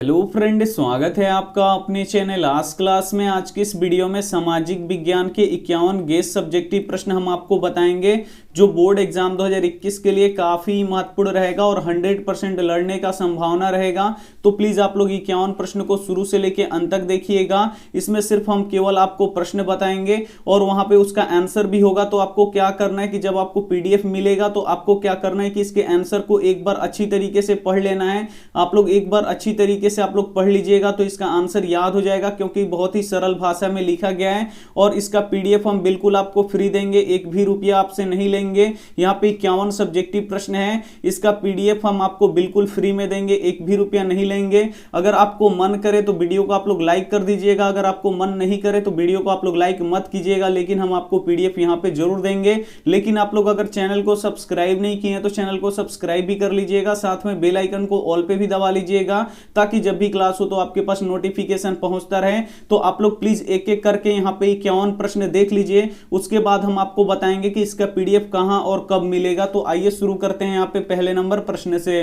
Hello friend, स्वागत है आपका अपने चैनल आज क्लास में। आज की इस वीडियो में सामाजिक विज्ञान के 51 गेस्ट सब्जेक्टिव प्रश्न हम आपको बताएंगे जो बोर्ड एग्जाम 2021 के लिए काफी महत्वपूर्ण रहेगा और 100% लड़ने का संभावना रहेगा। तो प्लीज आप लोग 51 प्रश्न को शुरू से लेके अंत तक देखिएगा। इसमें सिर्फ हम केवल आपको प्रश्न बताएंगे और वहां पे उसका आंसर भी होगा। तो आपको क्या करना है कि जब आपको पीडीएफ मिलेगा तो आपको क्या करना है कि इसके आंसर को एक बार अच्छी तरीके से पढ़ लेना है। आप लोग एक बार अच्छी तरीके से आप लोग पढ़ लीजिएगा तो इसका आंसर याद हो जाएगा, क्योंकि बहुत ही सरल भाषा में लिखा गया है। और इसका पीडीएफ हम बिल्कुल आपको फ्री देंगे, एक भी रुपया आपसे नहीं लेंगे। यहाँ पे 51 सब्जेक्टिव प्रश्न है, इसका पीडीएफ हम आपको बिल्कुल फ्री में देंगे, एक भी रुपया नहीं लेंगे। अगर आपको मन करे तो वीडियो को आप लोग लाइक कर दीजिएगा, अगर आपको मन नहीं करे तो वीडियो को आप लोग लाइक मत कीजिएगा, लेकिन हम आपको पीडीएफ यहाँ पे जरूर देंगे। लेकिन आप लोग अगर चैनल को सब्सक्राइब नहीं किए तो चैनल को सब्सक्राइब भी कर लीजिएगा, साथ में बेल आइकन को ऑल पे भी दबा लीजिएगा, ताकि जब भी क्लास हो तो आपके पास नोटिफिकेशन पहुंचता रहे। तो आप लोग प्लीज एक एक करके यहाँ पे 51 प्रश्न देख लीजिए, उसके बाद हम आपको बताएंगे कि इसका पीडीएफ कहां और कब मिलेगा। तो आइए शुरू करते हैं यहाँ पे पहले नंबर प्रश्न से।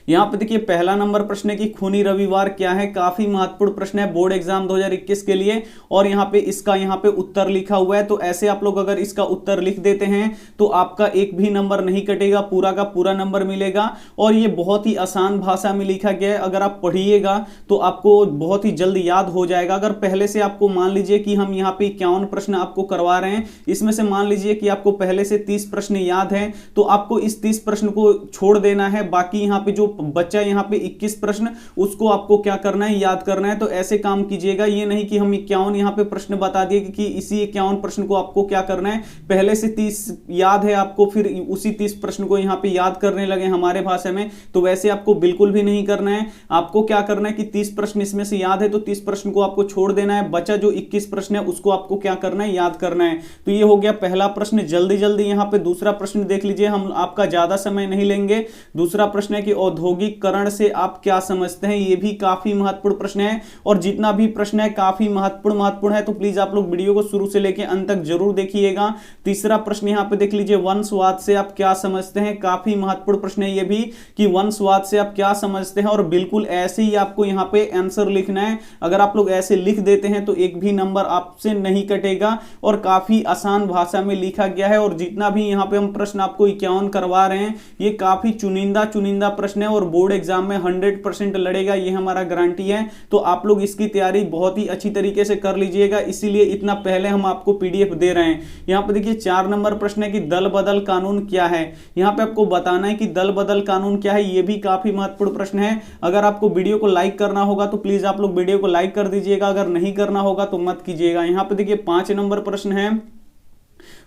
यहाँ पे देखिए पहला नंबर प्रश्न है कि खूनी रविवार क्या है। काफी महत्वपूर्ण प्रश्न है बोर्ड एग्जाम 2021 के लिए, और यहाँ पे इसका यहाँ पे उत्तर लिखा हुआ है। तो ऐसे आप लोग अगर इसका उत्तर लिख देते हैं तो आपका एक भी नंबर नहीं कटेगा, पूरा का पूरा नंबर मिलेगा। और ये बहुत ही आसान भाषा में लिखा गया है, अगर आप पढ़िएगा तो आपको बहुत ही जल्द याद हो जाएगा। अगर पहले से आपको मान लीजिए कि हम यहाँ पे 51 प्रश्न आपको करवा रहे हैं, इसमें से मान लीजिए कि आपको पहले से 30 प्रश्न याद है, तो आपको इस 30 प्रश्न को छोड़ देना है। बाकी यहाँ पे जो बच्चा यहाँ पे 21 प्रश्न, उसको आपको क्या करना है, याद करना है। तो ऐसे काम कीजिएगा, ये नहीं कि हम 51 यहाँ पे प्रश्न बता दिए कि इसी 51 प्रश्न को आपको क्या करना है, पहले से 30 याद है आपको, फिर उसी 30 प्रश्न को यहाँ पे याद करने लगे हमारे भाषा में। तो वैसे आपको बिल्कुल भी नहीं करना है। आपको क्या करना है कि 30 प्रश्न इसमें से याद है तो 30 प्रश्न को आपको छोड़ देना है, बचा जो 21 प्रश्न है उसको आपको क्या करना है, याद करना है। तो ये हो गया पहला प्रश्न। जल्दी जल्दी यहाँ पे दूसरा प्रश्न देख लीजिए, हम आपका ज्यादा समय नहीं लेंगे। दूसरा प्रश्न है कि औद्योगिकरण से आप क्या समझते हैं। ये भी काफी महत्वपूर्ण प्रश्न है, और जितना भी प्रश्न है काफी महत्वपूर्ण है। तो प्लीज आप लोग वीडियो को शुरू से लेकर अंत तक जरूर देखिएगा। तीसरा प्रश्न यहाँ पे देख लीजिए, वंशवाद से आप क्या समझते हैं। काफी महत्वपूर्ण प्रश्न है ये भी कि वंशवाद से आप क्या समझते हैं, और बिल्कुल ऐसे ही आपको यहाँ पे आंसर लिखना है। अगर आप लोग ऐसे लिख देते हैं तो एक भी नंबर आपसे नहीं कटेगा, और काफी आसान भाषा में लिखा गया है। और जितना भी यहाँ पे हम प्रश्न आपको 51 करवा रहे हैं, ये काफी चुनिंदा प्रश्न है, और बोर्ड एग्जाम में 100% लड़ेगा, ये हमारा गारंटी है। तो आप लोग इसकी तैयारी बहुत ही अच्छी तरीके से कर लीजिएगा, इसीलिए इतना पहले हम आपको पीडीएफ दे रहे हैं। यहाँ पे देखिए 4 नंबर प्रश्न है कि दल बदल कानून क्या है। यहाँ पे आपको बताना है कि दल बदल कानून क्या है। ये भी काफी महत्वपूर्ण प्रश्न है। अगर आपको वीडियो को लाइक करना होगा तो प्लीज आप लोग वीडियो को लाइक कर दीजिएगा, अगर नहीं करना होगा तो मत कीजिएगा। यहाँ पे देखिए 5 नंबर प्रश्न है।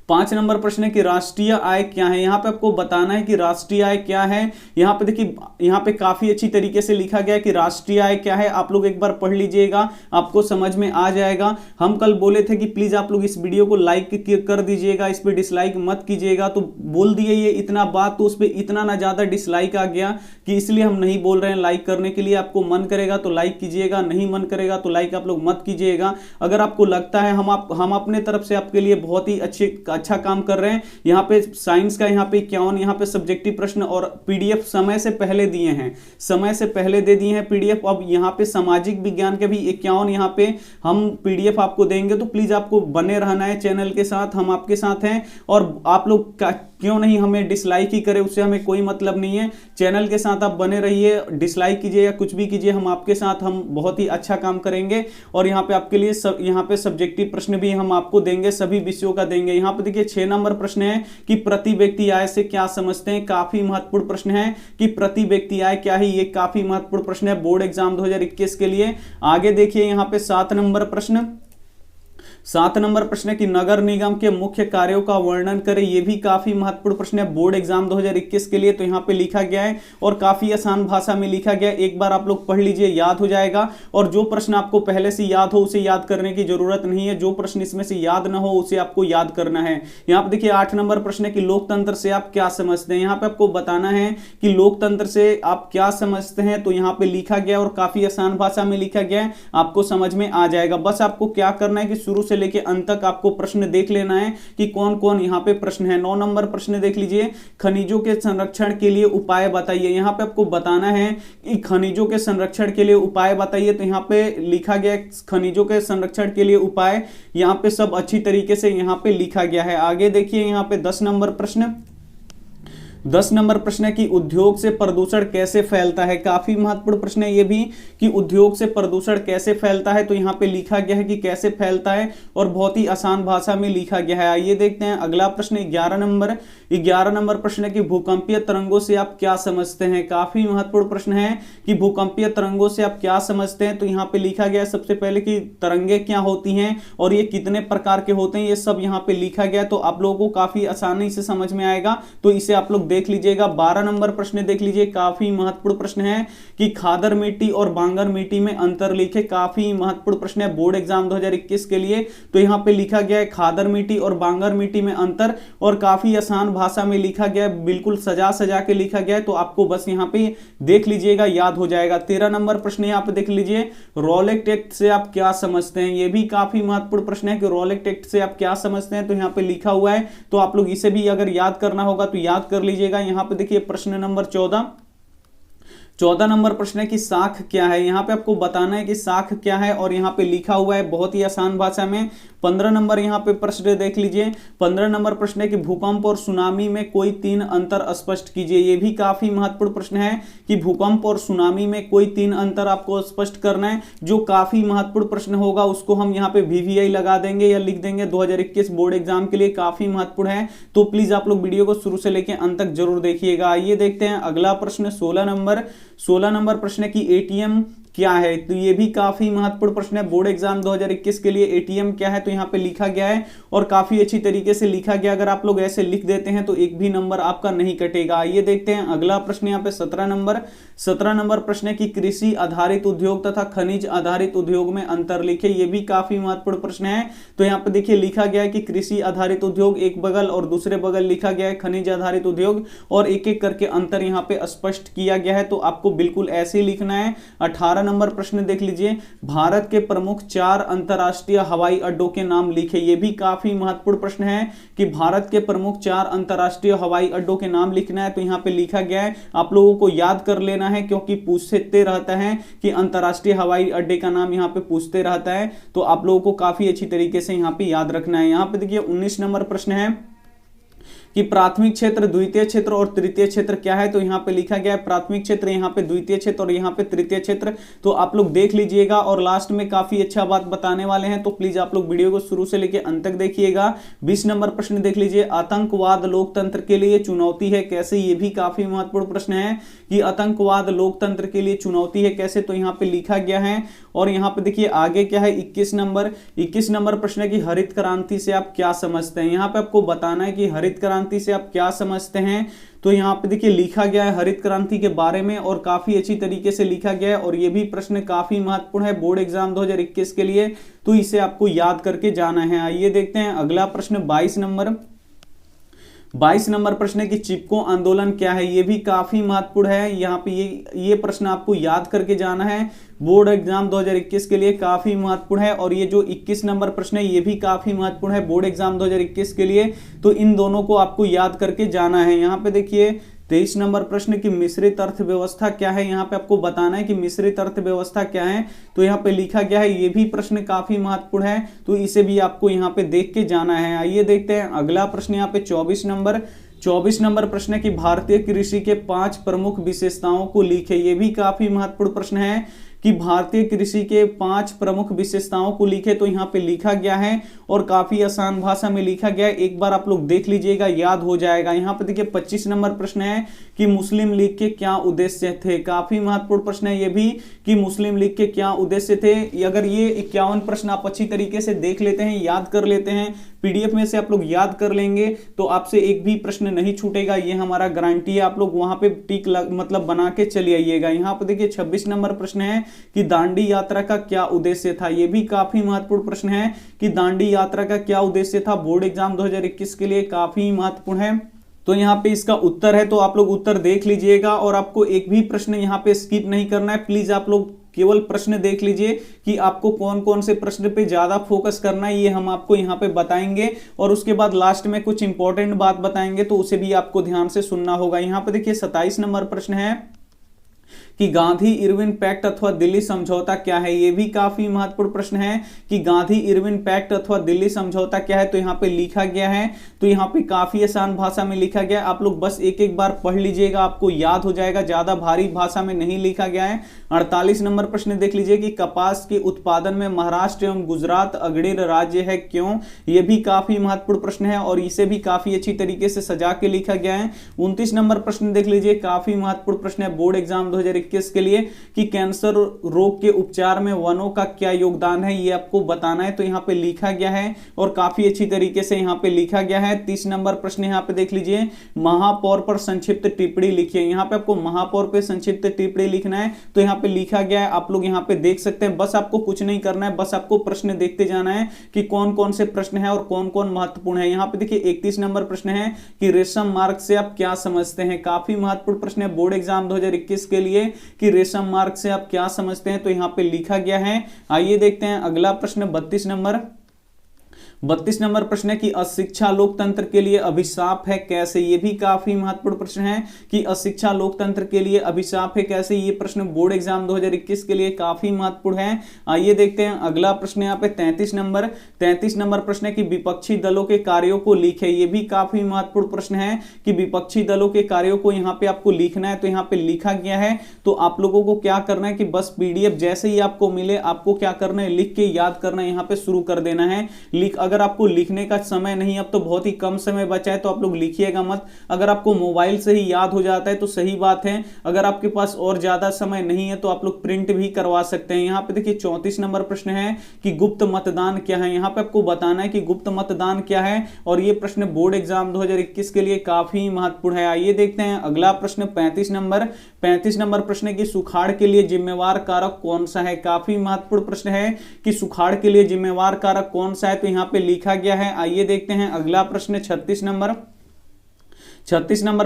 5 नंबर प्रश्न है कि राष्ट्रीय आय क्या है। यहाँ पे आपको बताना है कि राष्ट्रीय आय क्या है। यहाँ पे देखिए यहाँ पे काफी अच्छी तरीके से लिखा गया है कि राष्ट्रीय आय क्या है। आप लोग एक बार पढ़ लीजिएगा, आपको समझ में आ जाएगा। हम कल बोले थे कि प्लीज आप लोग इस वीडियो को लाइक कर दीजिएगा, इस पे डिसलाइक मत कीजिएगा। तो बोल दिए ये इतना बात, तो उस पर इतना ना ज्यादा डिसलाइक आ गया कि इसलिए हम नहीं बोल रहे हैं लाइक करने के लिए। आपको मन करेगा तो लाइक कीजिएगा, नहीं मन करेगा तो लाइक आप लोग मत कीजिएगा। अगर आपको लगता है हम अपने तरफ से आपके लिए बहुत ही अच्छा काम कर रहे हैं। यहाँ पे साइंस का यहाँ पे 51 यहाँ पे सब्जेक्टिव प्रश्न और पीडीएफ समय से पहले दिए हैं, समय से पहले दे दिए हैं पीडीएफ। अब यहाँ पे सामाजिक विज्ञान के भी 51 यहाँ पे हम पीडीएफ आपको देंगे। तो प्लीज आपको बने रहना है चैनल के साथ, हम आपके साथ हैं। और आप लोग क्यों नहीं हमें डिसलाइक ही करें, उससे हमें कोई मतलब नहीं है। चैनल के साथ आप बने रहिए, डिसलाइक कीजिए या कुछ भी कीजिए, हम आपके साथ, हम बहुत ही अच्छा काम करेंगे। और यहाँ पे आपके लिए यहाँ पे सब्जेक्टिव प्रश्न भी हम आपको देंगे, सभी विषयों का देंगे। यहाँ पे देखिए 6 नंबर प्रश्न है कि प्रति व्यक्ति आय से क्या समझते हैं। काफी महत्वपूर्ण प्रश्न है कि प्रति व्यक्ति आय क्या है, ये काफी महत्वपूर्ण प्रश्न है बोर्ड एग्जाम 2021 के लिए। आगे देखिए यहाँ पे 7 नंबर प्रश्न। 7 नंबर प्रश्न है कि नगर निगम के मुख्य कार्यों का वर्णन करें। यह भी काफी महत्वपूर्ण प्रश्न है बोर्ड एग्जाम 2021 के लिए। तो यहाँ पे लिखा गया है और काफी आसान भाषा में लिखा गया है, एक बार आप लोग पढ़ लीजिए, याद हो जाएगा। और जो प्रश्न आपको पहले से याद हो उसे याद करने की जरूरत नहीं है, जो प्रश्न इसमें से याद ना हो उसे आपको याद करना है। यहाँ पे देखिए 8 नंबर प्रश्न है कि लोकतंत्र से आप क्या समझते हैं। यहाँ पे आपको बताना है कि लोकतंत्र से आप क्या समझते हैं। तो यहाँ पे लिखा गया और काफी आसान भाषा में लिखा गया है, आपको समझ में आ जाएगा। बस आपको क्या करना है कि शुरू से लेकर अंत तक आपको प्रश्न देख लेना है कि कौन कौन यहाँ पे प्रश्न है। 9 नंबर प्रश्न देख लीजिए, खनिजों के संरक्षण के लिए उपाय बताइए। यहाँ पे आपको बताना है कि खनिजों के संरक्षण के लिए उपाय बताइए। तो यहाँ पे लिखा गया है खनिजों के संरक्षण के लिए उपाय, यहाँ पे सब अच्छी तरीके से यहाँ पे लिखा गया है। आगे देखिए यहाँ पे 10 नंबर प्रश्न, 10 नंबर प्रश्न है कि उद्योग से प्रदूषण कैसे फैलता है। काफी महत्वपूर्ण प्रश्न है ये भी कि उद्योग से प्रदूषण कैसे फैलता है। तो यहाँ पे लिखा गया है कि कैसे फैलता है और बहुत ही आसान भाषा में लिखा गया है। आइए देखते हैं अगला प्रश्न 11 नंबर। 11 नंबर प्रश्न है कि भूकंपीय तरंगों से आप क्या समझते हैं। काफी महत्वपूर्ण प्रश्न है कि भूकंपीय तरंगों से आप क्या समझते हैं। तो यहाँ पे लिखा गया है सबसे पहले कि तरंगे क्या होती हैं और ये कितने प्रकार के होते हैं, ये सब यहाँ पे लिखा गया। तो आप लोगों को काफी आसानी से समझ में आएगा, तो इसे आप लोग देख लीजिएगा। 12 नंबर प्रश्न देख लीजिए, काफी महत्वपूर्ण प्रश्न है कि खादर मिट्टी और बांगर मिट्टी में अंतर लिखे। काफी महत्वपूर्ण प्रश्न है बोर्ड एग्जाम 2021 के लिए। तो यहाँ पे लिखा गया है खादर मिट्टी और बांगर मिट्टी में अंतर, और काफी आसान भाषा में लिखा गया है, बिल्कुल सजा सजा के लिखा गया है। तो आपको बस यहाँ पे देख लीजिएगा, याद हो जाएगा। 13 नंबर प्रश्न यहाँ पे देख लीजिए, रॉलेट एक्ट से आप क्या समझते हैं। ये भी काफी महत्वपूर्ण प्रश्न है कि रॉलेट एक्ट से आप क्या समझते हैं। तो यहाँ पे लिखा हुआ है, तो आप लोग इसे भी अगर याद करना होगा तो याद कर लीजिएगा। यहाँ पे देखिए प्रश्न नंबर 14 नंबर प्रश्न है कि शाख क्या है। यहाँ पे आपको बताना है कि शाख क्या है और यहाँ पे लिखा हुआ है बहुत ही आसान भाषा में। 15 नंबर यहाँ पे प्रश्न देख लीजिए, 15 नंबर प्रश्न है कि भूकंप और सुनामी में कोई 3 अंतर स्पष्ट कीजिए। ये भी काफी महत्वपूर्ण प्रश्न है कि भूकंप और सुनामी में कोई 3 अंतर आपको स्पष्ट करना है। जो काफी महत्वपूर्ण प्रश्न होगा उसको हम यहाँ पे VVI लगा देंगे या लिख देंगे 2021 बोर्ड एग्जाम के लिए, काफी महत्वपूर्ण है। तो प्लीज आप लोग वीडियो को शुरू से लेकर अंत तक जरूर देखिएगा। आइए देखते हैं अगला प्रश्न 16 नंबर प्रश्न है कि ATM क्या है। तो ये भी काफी महत्वपूर्ण प्रश्न है बोर्ड एग्जाम 2021 के लिए। ATM क्या है, तो यहाँ पे लिखा गया है और काफी अच्छी तरीके से लिखा गया। अगर आप लोग ऐसे लिख देते हैं तो एक भी नंबर आपका नहीं कटेगा। आइए देखते हैं अगला प्रश्न यहाँ पे 17 नंबर प्रश्न है कि कृषि आधारित उद्योग तथा खनिज आधारित उद्योग में अंतर लिखे। ये भी काफी महत्वपूर्ण प्रश्न है। तो यहाँ पे देखिए लिखा गया है कि कृषि आधारित उद्योग एक बगल और दूसरे बगल लिखा गया है खनिज आधारित उद्योग, और एक एक करके अंतर यहाँ पे स्पष्ट किया गया है। तो आपको बिल्कुल ऐसे ही लिखना है। 18 नंबर प्रश्न देख लीजिए, भारत के प्रमुख 4 अंतरराष्ट्रीय हवाई अड्डों के नाम लिखे। ये भी काफी महत्वपूर्ण प्रश्न है कि भारत के प्रमुख 4 अंतरराष्ट्रीय हवाई अड्डों के नाम लिखना है। तो यहाँ पे लिखा गया है, आप लोगों को याद कर लेना है क्योंकि पूछते रहता है कि अंतरराष्ट्रीय हवाई अड्डे का नाम यहाँ पे पूछते रहता है। तो आप लोगों को काफी अच्छी तरीके से यहाँ पे याद रखना है। यहाँ पे देखिए 19 नंबर प्रश्न है कि प्राथमिक क्षेत्र, द्वितीय क्षेत्र और तृतीय क्षेत्र क्या है। तो यहाँ पे लिखा गया है प्राथमिक क्षेत्र, यहाँ पे द्वितीय क्षेत्र और यहाँ पे तृतीय क्षेत्र। तो आप लोग देख लीजिएगा और लास्ट में काफी अच्छा बात बताने वाले हैं, तो प्लीज आप लोग वीडियो को शुरू से लेकर अंत तक देखिएगा। 20 नंबर प्रश्न देख लीजिए, आतंकवाद लोकतंत्र के लिए चुनौती है कैसे। ये भी काफी महत्वपूर्ण प्रश्न है कि आतंकवाद लोकतंत्र के लिए चुनौती है कैसे। तो यहाँ पे लिखा गया है और यहाँ पे देखिए आगे क्या है। 21 नंबर प्रश्न है कि हरित क्रांति से आप क्या समझते हैं। यहाँ पे आपको बताना है कि हरित क्रांति से आप क्या समझते हैं। तो यहाँ पे देखिए लिखा गया है हरित क्रांति के बारे में और काफी अच्छी तरीके से लिखा गया है, और ये भी प्रश्न काफी महत्वपूर्ण है बोर्ड एग्जाम 2021 के लिए। तो इसे आपको याद करके जाना है। आइए देखते हैं अगला प्रश्न 22 नंबर प्रश्न है कि चिपको आंदोलन क्या है। ये भी काफी महत्वपूर्ण है। यहाँ पे ये प्रश्न आपको याद करके जाना है बोर्ड एग्जाम 2021 के लिए, काफी महत्वपूर्ण है। और ये जो 21 नंबर प्रश्न है ये भी काफी महत्वपूर्ण है बोर्ड एग्जाम 2021 के लिए। तो इन दोनों को आपको याद करके जाना है। यहाँ पे देखिए 23 नंबर प्रश्न की मिश्रित अर्थव्यवस्था क्या है। यहाँ पे आपको बताना है कि मिश्रित अर्थव्यवस्था क्या है। तो यहाँ पे लिखा गया है, ये भी प्रश्न काफी महत्वपूर्ण है, तो इसे भी आपको यहाँ पे देख के जाना है। आइए देखते हैं अगला प्रश्न यहाँ पे 24 नंबर प्रश्न है कि भारतीय कृषि के 5 प्रमुख विशेषताओं को लिखे। ये भी काफी महत्वपूर्ण प्रश्न है कि भारतीय कृषि के 5 प्रमुख विशेषताओं को लिखे। तो यहाँ पे लिखा गया है और काफी आसान भाषा में लिखा गया है। एक बार आप लोग देख लीजिएगा, याद हो जाएगा। यहाँ पे देखिए 25 नंबर प्रश्न है कि मुस्लिम लीग के क्या उद्देश्य थे। काफी महत्वपूर्ण प्रश्न है ये भी कि मुस्लिम लीग के क्या उद्देश्य थे। अगर ये 51 प्रश्न आप अच्छी तरीके से देख लेते हैं, याद कर लेते हैं, PDF में से आप लोग याद कर लेंगे, तो आपसे एक भी प्रश्न नहीं छूटेगा, ये हमारा गारंटी है। आप लोग वहां पे टिक मतलब बना के चले आइएगा। यहाँ पे देखिए 26 नंबर प्रश्न है कि दांडी यात्रा का क्या उद्देश्य था। ये भी काफी महत्वपूर्ण प्रश्न है कि दांडी यात्रा का क्या उद्देश्य था बोर्ड एग्जाम 2021 के लिए, काफी महत्वपूर्ण है। तो यहाँ पे इसका उत्तर है, तो आप लोग उत्तर देख लीजिएगा और आपको एक भी प्रश्न यहाँ पे स्किप नहीं करना है। प्लीज आप लोग केवल प्रश्न देख लीजिए कि आपको कौन कौन से प्रश्न पे ज्यादा फोकस करना है, ये हम आपको यहाँ पे बताएंगे और उसके बाद लास्ट में कुछ इंपॉर्टेंट बात बताएंगे, तो उसे भी आपको ध्यान से सुनना होगा। यहाँ पे देखिए 27 नंबर प्रश्न है कि गांधी इरविन पैक्ट अथवा दिल्ली समझौता क्या है। यह भी काफी महत्वपूर्ण प्रश्न है कि गांधी इरविन पैक्ट अथवा दिल्ली समझौता क्या है। तो यहाँ पे लिखा गया है, तो यहाँ पे काफी आसान भाषा में लिखा गया है, आप लोग बस एक एक बार पढ़ लीजिएगा, आपको याद हो जाएगा, ज्यादा भारी भाषा में नहीं लिखा गया है। 48 नंबर प्रश्न देख लीजिए कि कपास के उत्पादन में महाराष्ट्र एवं गुजरात अग्रणी राज्य है, क्यों। यह भी काफी महत्वपूर्ण प्रश्न है और इसे भी काफी अच्छी तरीके से सजा के लिखा गया है। 29 नंबर प्रश्न देख लीजिए, काफी महत्वपूर्ण प्रश्न है बोर्ड एग्जाम 2021 के लिए कि कैंसर रोग के उपचार में वनों का क्या योगदान है, ये आपको बताना है। तो यहाँ पे लिखा गया है और काफी अच्छी तरीके से यहाँ पे लिखा गया है। 30 नंबर प्रश्न यहाँ पे देख लीजिए, महापौर पर संक्षिप्त टिप्पणी लिखिए। यहाँ पे आपको महापौर पे संक्षिप्त टिप्पणी लिखना है, तो यहाँ पे लिखा गया है, आप लोग यहाँ पे देख सकते हैं। बस आपको कुछ नहीं करना है, बस आपको प्रश्न देखते जाना है कि कौन कौन से प्रश्न है और कौन कौन महत्वपूर्ण है। यहाँ पे देखिए 31 नंबर प्रश्न है कि रेशम मार्ग से आप क्या समझते हैं। काफी महत्वपूर्ण प्रश्न है बोर्ड एग्जाम 2021 के लिए कि रेशम मार्ग से आप क्या समझते हैं, तो यहां पे लिखा गया है। आइए देखते हैं अगला प्रश्न 32 नंबर प्रश्न है कि अशिक्षा लोकतंत्र के लिए अभिशाप है, कैसे। ये भी काफी महत्वपूर्ण प्रश्न है कि अशिक्षा लोकतंत्र के लिए अभिशाप है, कैसे। ये प्रश्न बोर्ड एग्जाम 2021 के लिए काफी महत्वपूर्ण है। आइए देखते हैं अगला प्रश्न यहाँ पे 33 नंबर प्रश्न है कि विपक्षी दलों के कार्यों को लिखे। ये भी काफी महत्वपूर्ण प्रश्न है कि विपक्षी दलों के कार्यों को यहाँ पे आपको लिखना है, तो यहाँ पे लिखा गया है। तो आप लोगों को क्या करना है कि बस पीडीएफ जैसे ही आपको मिले, आपको क्या करना है, लिख के याद करना है, यहाँ पे शुरू कर देना है। अगर आपको लिखने का समय नहीं, अब तो बहुत ही कम समय बचा है, तो आप लोग लिखिएगा मत। अगर आपको मोबाइल से ही याद हो जाता है तो सही बात है, अगर आपके पास और ज्यादा समय नहीं है तो आप लोग प्रिंट भी करवा सकते हैं। यहाँ पे देखिए 34 नंबर प्रश्न है कि गुप्त मतदान क्या है। यहाँ पे आपको बताना है कि गुप्त मतदान क्या है और ये प्रश्न बोर्ड एग्जाम 2021 के लिए काफी महत्वपूर्ण है। आइए देखते हैं अगला प्रश्न 35 नंबर प्रश्न की सुखाड़ के लिए जिम्मेवार कारक कौन सा है। काफी महत्वपूर्ण प्रश्न है कि सुखाड़ के लिए जिम्मेवार कारक कौन सा है, तो यहाँ पे लिखा गया है। आइए देखते हैं अगला प्रश्न 36 नंबर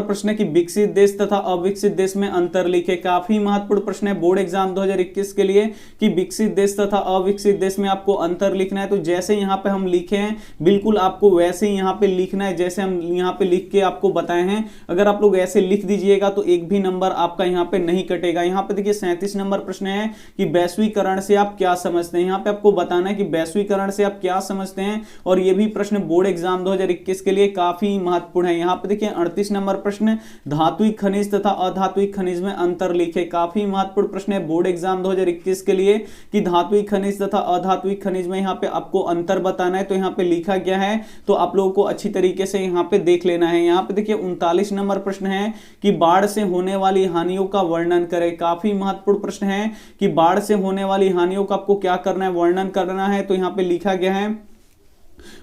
प्रश्न की विकसित देश तथा अविकसित देश में अंतर लिखे। काफी महत्वपूर्ण प्रश्न है बोर्ड एग्जाम 2021 के लिए कि विकसित देश तथा अविकसित देश में आपको अंतर लिखना है। तो जैसे यहाँ पे हम लिखे हैं बिल्कुल आपको वैसे ही यहाँ पे लिखना है, जैसे हम यहाँ पे लिख के आपको बताए हैं। अगर आप लोग ऐसे लिख दीजिएगा तो एक भी नंबर आपका यहाँ पे नहीं कटेगा। यहाँ पे देखिए 37 नंबर प्रश्न है कि वैश्वीकरण से आप क्या समझते हैं। यहाँ पे आपको बताना है कि वैश्वीकरण से आप क्या समझते हैं और ये भी प्रश्न बोर्ड एग्जाम 2021 के लिए काफी महत्वपूर्ण है। यहाँ पे देखिए 38 नंबर प्रश्न धात्विक खनिज तथा अधात्विक खनिज में अंतर लिखे। काफी महत्वपूर्ण प्रश्न है बोर्ड एग्जाम 2021 के लिए कि धात्विक खनिज तथा अधात्विक खनिज में यहाँ पे आपको अंतर बताना है, तो यहाँ पे लिखा गया है। तो आप लोगों को अच्छी तरीके से यहाँ पे देख लेना है। यहाँ पे देखिए 39 नंबर प्रश्न है कि बाढ़ से होने वाली हानियों का वर्णन करें। काफी महत्वपूर्ण प्रश्न है कि बाढ़ से होने वाली हानियों का आपको क्या करना है, वर्णन करना है। तो यहाँ पे लिखा गया है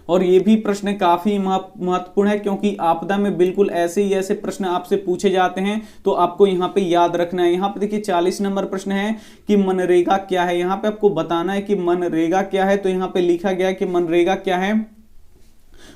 और ये भी प्रश्न काफी महत्वपूर्ण है क्योंकि आपदा में बिल्कुल ऐसे ही ऐसे प्रश्न आपसे पूछे जाते हैं, तो आपको यहाँ पे याद रखना है। यहाँ पे देखिए 40 नंबर प्रश्न है कि मनरेगा क्या है। यहाँ पे आपको बताना है कि मनरेगा क्या है, तो यहाँ पे लिखा गया है कि मनरेगा क्या है।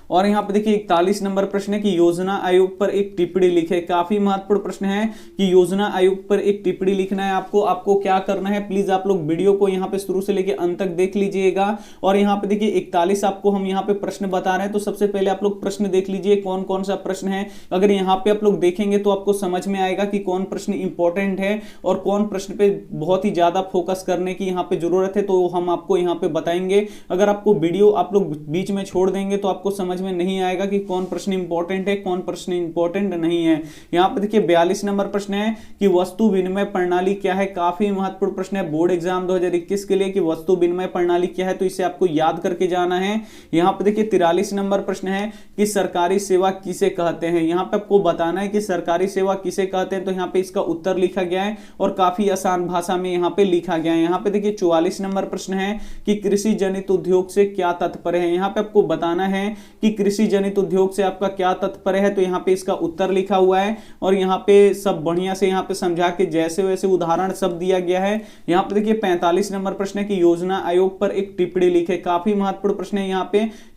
और यहाँ पे देखिए 41 नंबर प्रश्न है कि योजना आयोग पर एक टिप्पणी लिखे। काफी महत्वपूर्ण प्रश्न है कि योजना आयोग पर एक टिप्पणी लिखना है आपको क्या करना है, प्लीज आप लोग वीडियो को यहाँ पे शुरू से लेके अंत तक देख लीजिएगा। और यहाँ पे देखिए 41 आपको हम यहाँ पे प्रश्न बता रहे हैं, तो सबसे पहले आप लोग प्रश्न देख लीजिए कौन कौन सा प्रश्न है। अगर यहाँ पे आप लोग देखेंगे तो आपको समझ में आएगा कि कौन प्रश्न इंपॉर्टेंट है और कौन प्रश्न पे बहुत ही ज्यादा फोकस करने की यहाँ पे जरूरत है, तो हम आपको यहाँ पे बताएंगे। अगर आपको वीडियो आप लोग बीच में छोड़ देंगे तो आपको समझ में नहीं आएगा कि कौन प्रश्न इंपॉर्टेंट है, कौन प्रश्न इंपॉर्टेंट नहीं है। यहाँ पे देखिए 42 नंबर प्रश्न है कि वस्तु विनिमय प्रणाली क्या है। काफी महत्वपूर्ण प्रश्न है बोर्ड एग्जाम 2021 के लिए कि वस्तु विनिमय प्रणाली क्या है, तो इसे आपको याद करके जाना है। यहाँ पे देखिए 43 नंबर प्रश्न है कि सरकारी सेवा किसे कहते हैं। यहाँ पे आपको बताना है कि सरकारी सेवा किसे कहते हैं, तो यहाँ पे इसका उत्तर लिखा गया है और काफी आसान भाषा में यहाँ पे लिखा गया है। यहाँ पे देखिए 44 नंबर प्रश्न है कि कृषि जनित उद्योग से क्या तात्पर्य है। यहाँ पे आपको बताना है कि कृषि जनित उद्योग से आपका क्या तात्पर्य है, तो यहाँ पे इसका उत्तर लिखा हुआ है और यहाँ पे सब बढ़िया से यहाँ पे समझा के जैसे वैसे उदाहरण सब दिया गया है। यहाँ पे देखिए 45 नंबर प्रश्न है कि योजना आयोग पर एक टिप्पणी लिखे। काफी महत्वपूर्ण प्रश्न है।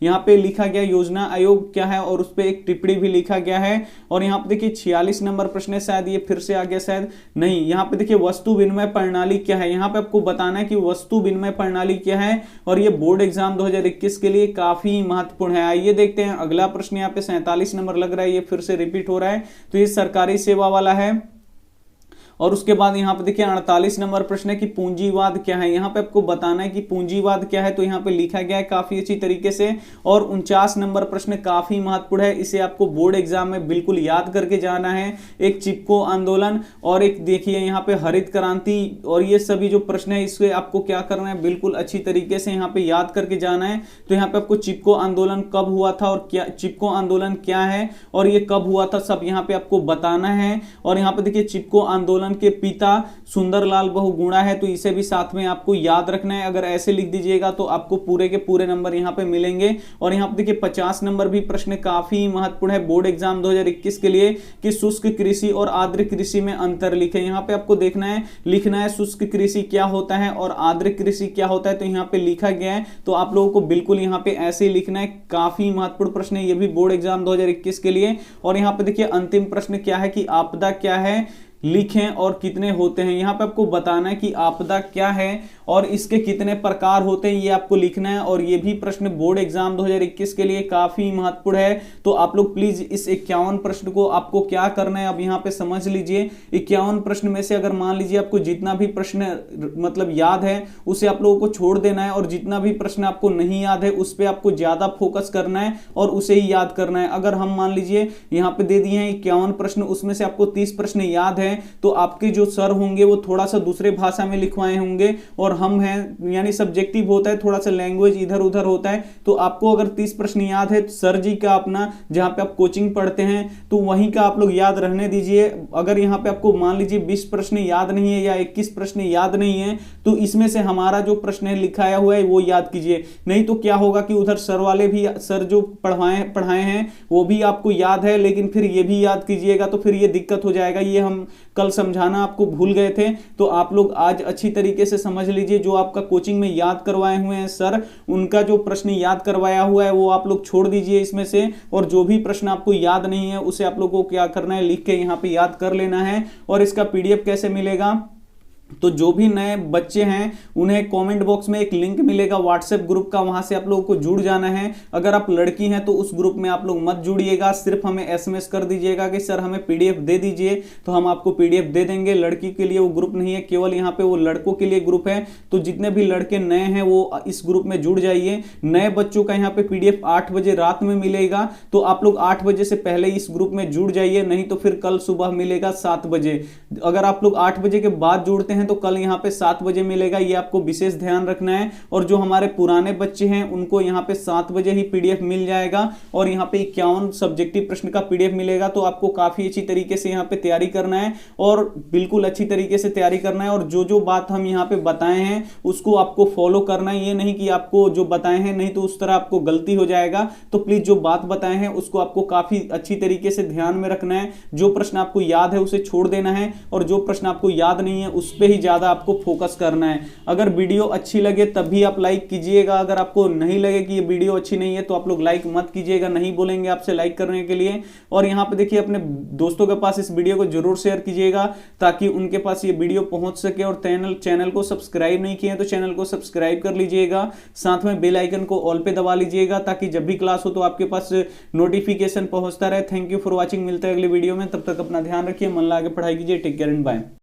यहाँ पे लिखा गया योजना आयोग क्या है और उस पर एक टिप्पणी भी लिखा गया है। और यहाँ पे देखिए 46 नंबर प्रश्न है, शायद ये फिर से आ गया, शायद नहीं। यहाँ पे देखिए वस्तु विनिमय प्रणाली क्या है, यहाँ पे आपको बताना है कि वस्तु विनिमय प्रणाली क्या है और ये बोर्ड एग्जाम 2021 के लिए काफी महत्वपूर्ण है। आइए देखते हैं अगला प्रश्न। यहाँ पे 47 नंबर लग रहा है, ये फिर से रिपीट हो रहा है, तो ये सरकारी सेवा वाला है। और उसके बाद यहाँ पे देखिए 48 नंबर प्रश्न है कि पूंजीवाद क्या है। यहाँ पे आपको बताना है कि पूंजीवाद क्या है, तो यहाँ पे लिखा गया है काफी अच्छी तरीके से। और 49 नंबर प्रश्न काफी महत्वपूर्ण है, इसे आपको बोर्ड एग्जाम में बिल्कुल याद करके जाना है। एक चिपको आंदोलन और एक देखिए यहाँ पे हरित क्रांति, और ये सभी जो प्रश्न है इससे आपको क्या करना है, बिल्कुल अच्छी तरीके से यहाँ पे याद करके जाना है। तो यहाँ पे आपको चिपको आंदोलन कब हुआ था और क्या चिपको आंदोलन क्या है और ये कब हुआ था, सब यहाँ पे आपको बताना है। और यहाँ पे देखिए चिपको आंदोलन के पिता सुंदरलाल बहुगुणा है, तो इसे भी साथ में आपको याद रखना है। अगर ऐसे लिख दीजिएगा तो आपको पूरे के पूरे नंबर यहाँ पे मिलेंगे। और यहाँ पे देखिए 50 नंबर भी प्रश्न काफी महत्वपूर्ण है बोर्ड एग्जाम 2021 के लिए कि शुष्क कृषि और आर्द्र कृषि में अंतर लिखें। यहाँ पे आपको देखना है, लिखना है शुष्क कृषि क्या होता है और आर्द्र कृषि क्या होता है, तो यहाँ पे लिखा गया है। तो आप लोगों को बिल्कुल यहाँ पे ऐसे ही लिखना है। काफी महत्वपूर्ण प्रश्न है ये भी बोर्ड एग्जाम 2021 के लिए। और यहाँ पे देखिए अंतिम प्रश्न क्या है कि आपदा क्या है, लिखें और कितने होते हैं। यहाँ पे आपको बताना है कि आपदा क्या है और इसके कितने प्रकार होते हैं, ये आपको लिखना है। और ये भी प्रश्न बोर्ड एग्जाम 2021 के लिए काफी महत्वपूर्ण है। तो आप लोग प्लीज इस 51 प्रश्न को आपको क्या करना है, अब यहाँ पे समझ लीजिए। 51 प्रश्न में से अगर मान लीजिए आपको जितना भी प्रश्न मतलब याद है उसे आप लोगों को छोड़ देना है, और जितना भी प्रश्न आपको नहीं याद है उस पर आपको ज्यादा फोकस करना है और उसे ही याद करना है। अगर हम मान लीजिए यहाँ पे दे दिए हैं 51 प्रश्न, उसमें से आपको 30 प्रश्न याद है, तो आपके जो सर होंगे वो थोड़ा सा दूसरे भाषा में लिखवाए होंगे, और हम हैं यानी सब्जेक्टिव होता है, थोड़ा सा लैंग्वेज इधर उधर होता है। तो आपको अगर 30 प्रश्न याद है तो सर जी का अपना जहां पे आप कोचिंग पढ़ते हैं तो वहीं का आप लोग याद रहने दीजिए। अगर यहाँ पे आपको मान लीजिए 20 प्रश्न याद नहीं है या 21 प्रश्न याद नहीं है, तो इसमें से हमारा जो प्रश्न है लिखाया हुआ है वो याद कीजिए। नहीं तो क्या होगा कि उधर सर वाले भी, सर जो पढ़ाए हैं वो भी आपको याद है, लेकिन फिर ये भी याद कीजिएगा तो फिर ये दिक्कत हो जाएगा। ये हम कल समझाना आपको भूल गए थे, तो आप लोग आज अच्छी तरीके से समझ लीजिए। जो आपका कोचिंग में याद करवाए हुए हैं सर, उनका जो प्रश्न याद करवाया हुआ है वो आप लोग छोड़ दीजिए इसमें से, और जो भी प्रश्न आपको याद नहीं है उसे आप लोगों को क्या करना है, लिख के यहाँ पे याद कर लेना है। और इसका पीडीएफ कैसे मिलेगा, तो जो भी नए बच्चे हैं उन्हें कमेंट बॉक्स में एक लिंक मिलेगा व्हाट्सएप ग्रुप का, वहां से आप लोगों को जुड़ जाना है। अगर आप लड़की हैं तो उस ग्रुप में आप लोग मत जुड़िएगा, सिर्फ हमें एसएमएस कर दीजिएगा कि सर हमें पीडीएफ दे दीजिए, तो हम आपको पीडीएफ दे देंगे। लड़की के लिए वो ग्रुप नहीं है, केवल यहाँ पे वो लड़कों के लिए ग्रुप है। तो जितने भी लड़के नए हैं वो इस ग्रुप में जुड़ जाइए। नए बच्चों का यहाँ पे पीडीएफ 8 बजे रात में मिलेगा, तो आप लोग 8 बजे से पहले इस ग्रुप में जुड़ जाइए, नहीं तो फिर कल सुबह मिलेगा 7 बजे। अगर आप लोग 8 बजे के बाद जुड़ते हैं तो कल यहाँ पे 7 बजे मिलेगा, ये आपको विशेष ध्यान रखना है। और जो हमारे पुराने बच्चे हैं उनको यहाँ पे 7 बजे ही पीडीएफ मिल जाएगा, और यहाँ पे 51 सब्जेक्टिव प्रश्न का पीडीएफ मिलेगा। तो आपको काफी अच्छी तरीके से यहाँ पे तैयारी करना है, और बिल्कुल अच्छी तरीके से तैयारी करना है। और जो जो बात हम यहाँ पे बताए हैं उसको आपको फॉलो करना है, ये नहीं कि आपको जो बताए हैं नहीं तो उस तरह आपको गलती हो जाएगा। तो प्लीज जो बात बताए हैं उसको आपको काफी अच्छी तरीके से ध्यान में रखना है। जो प्रश्न आपको याद है उसे छोड़ देना है, और जो प्रश्न आपको याद नहीं है उस पर ही ज्यादा आपको फोकस करना है। अगर वीडियो अच्छी लगे तभी आप लाइक कीजिएगा, अगर आपको नहीं लगे कि ये वीडियो अच्छी नहीं है तो आप लोग लाइक मत कीजिएगा, नहीं बोलेंगे आपसे लाइक करने के लिए। और यहाँ पे देखिए अपने दोस्तों के पास इस वीडियो को जरूर शेयर कीजिएगा ताकि उनके पास ये वीडियो पहुंच सके। और चैनल को सब्सक्राइब नहीं किए तो चैनल को सब्सक्राइब कर लीजिएगा, साथ में बेल आइकन को ऑल पे दबा लीजिएगा ताकि जब भी क्लास हो तो आपके पास नोटिफिकेशन पहुंचता रहे। थैंक यू फॉर वॉचिंग, मिलते हैं अगले वीडियो में, तब तक अपना ध्यान रखिए, मन लगा के पढ़ाई कीजिए। Take care and bye.